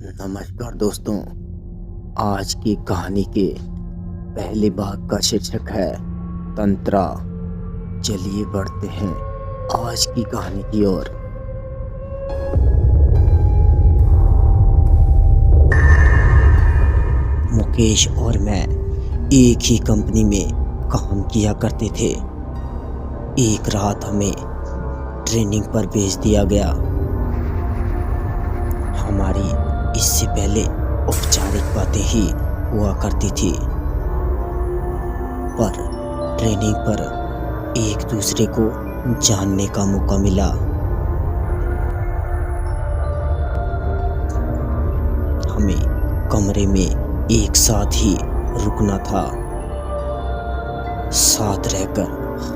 नमस्कार दोस्तों। आज की कहानी के पहले भाग का शीर्षक है तंत्रा। चलिए बढ़ते हैं आज की कहानी की ओर। मुकेश और मैं एक ही कंपनी में काम किया करते थे। एक रात हमें ट्रेनिंग पर भेज दिया गया। हमारी इससे पहले औपचारिक बातें ही हुआ करती थी, पर ट्रेनिंग पर एक दूसरे को जानने का मौका मिला। हमें कमरे में एक साथ ही रुकना था। साथ रहकर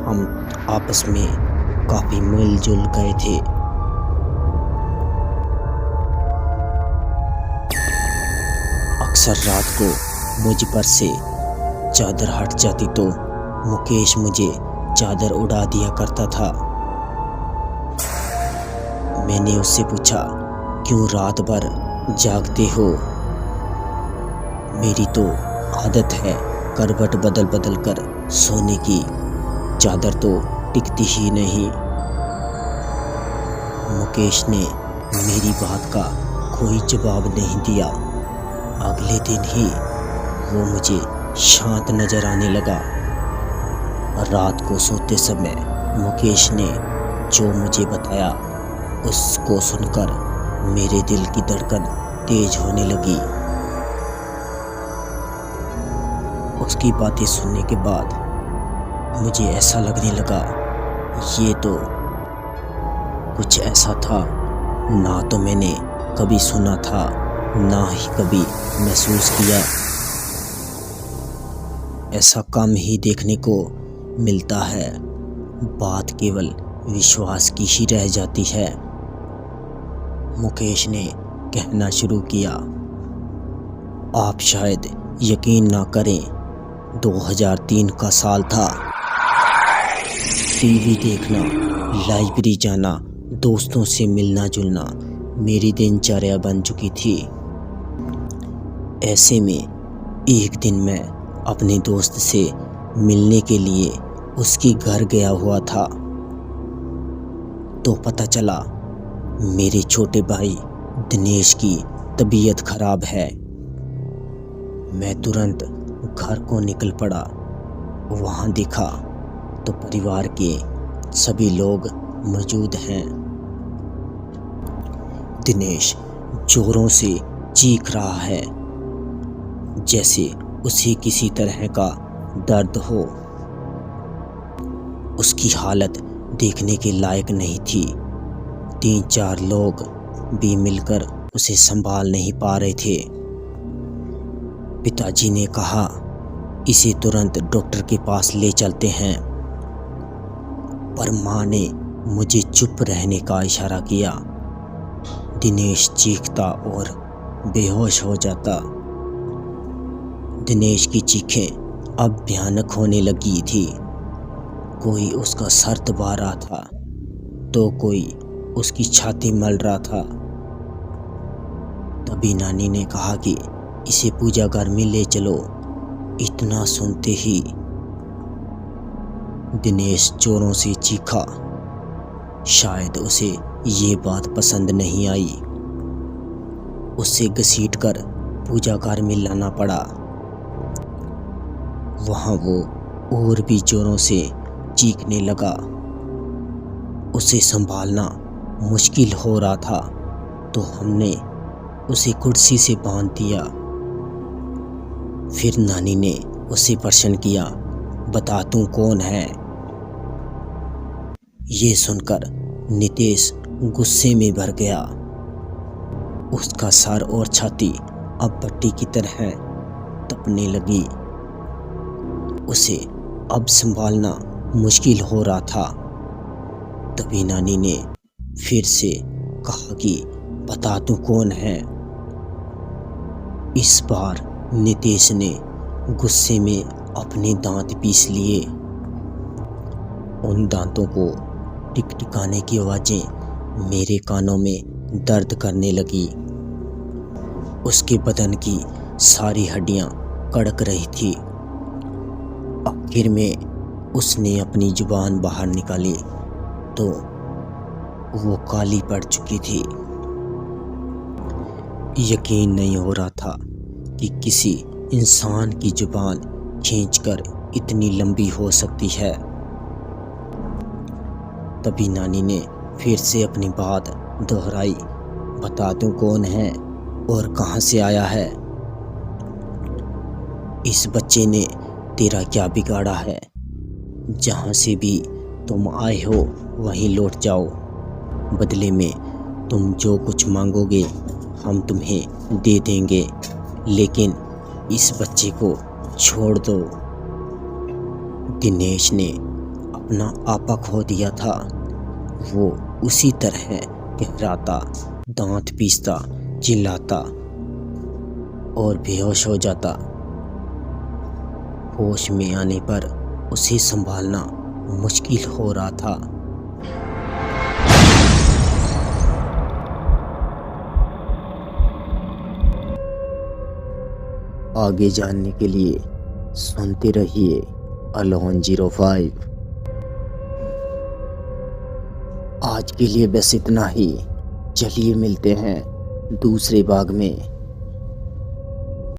हम आपस में काफी मिलजुल गए थे। अक्सर रात को मुझ पर से चादर हट जाती तो मुकेश मुझे चादर उड़ा दिया करता था। मैंने उससे पूछा, क्यों रात भर जागते हो? मेरी तो आदत है करवट बदल बदल कर सोने की, चादर तो टिकती ही नहीं। मुकेश ने मेरी बात का कोई जवाब नहीं दिया। अगले दिन ही वो मुझे शांत नजर आने लगा। रात को सोते समय मुकेश ने जो मुझे बताया उसको सुनकर मेरे दिल की धड़कन तेज होने लगी। उसकी बातें सुनने के बाद मुझे ऐसा लगने लगा ये तो कुछ ऐसा था ना तो मैंने कभी सुना था ना ही कभी महसूस किया। ऐसा कम ही देखने को मिलता है। बात केवल विश्वास की ही रह जाती है। मुकेश ने कहना शुरू किया, आप शायद यकीन ना करें, 2003 का साल था। टीवी देखना, लाइब्रेरी जाना, दोस्तों से मिलना जुलना मेरी दिनचर्या बन चुकी थी। ऐसे में एक दिन मैं अपने दोस्त से मिलने के लिए उसके घर गया हुआ था तो पता चला मेरे छोटे भाई दिनेश की तबीयत खराब है। मैं तुरंत घर को निकल पड़ा। वहां देखा तो परिवार के सभी लोग मौजूद हैं। दिनेश जोरों से चीख रहा है जैसे उसे किसी तरह का दर्द हो। उसकी हालत देखने के लायक नहीं थी। 3-4 लोग भी मिलकर उसे संभाल नहीं पा रहे थे। पिताजी ने कहा, इसे तुरंत डॉक्टर के पास ले चलते हैं, पर मां ने मुझे चुप रहने का इशारा किया। दिनेश चीखता और बेहोश हो जाता। दिनेश की चीखें अब भयानक होने लगी थी। कोई उसका सर दबा रहा था तो कोई उसकी छाती मल रहा था। तभी नानी ने कहा कि इसे पूजा घर में ले चलो। इतना सुनते ही दिनेश जोरों से चीखा। शायद उसे ये बात पसंद नहीं आई। उसे घसीटकर पूजा घर में लाना पड़ा। वहां वो और भी जोरों से चीखने लगा। उसे संभालना मुश्किल हो रहा था तो हमने उसे कुर्सी से बांध दिया। फिर नानी ने उसे प्रश्न किया, बता तू कौन है? ये सुनकर नितेश गुस्से में भर गया। उसका सर और छाती अब पट्टी की तरह तपने लगी। उसे अब संभालना मुश्किल हो रहा था। तभी नानी ने फिर से कहा कि बता तू कौन है? इस बार नितेश ने गुस्से में अपने दांत पीस लिए। उन दांतों को टिकटिकाने की आवाजें मेरे कानों में दर्द करने लगी। उसके बदन की सारी हड्डियां कड़क रही थी। आखिर में उसने अपनी जुबान बाहर निकाली तो वो काली पड़ चुकी थी। यकीन नहीं हो रहा था कि किसी इंसान की जुबान खींचकर इतनी लंबी हो सकती है। तभी नानी ने फिर से अपनी बात दोहराई, बता तू कौन है और कहां से आया है? इस बच्चे ने तेरा क्या बिगाड़ा है? जहां से भी तुम आए हो वहीं लौट जाओ। बदले में तुम जो कुछ मांगोगे हम तुम्हें दे देंगे, लेकिन इस बच्चे को छोड़ दो। दिनेश ने अपना आपा खो दिया था। वो उसी तरह कहराता, दांत पीसता, चिल्लाता और बेहोश हो जाता। होश में आने पर उसे संभालना मुश्किल हो रहा था। आगे जानने के लिए सुनते रहिए अलोन 05। आज के लिए बस इतना ही। चलिए मिलते हैं दूसरे भाग में।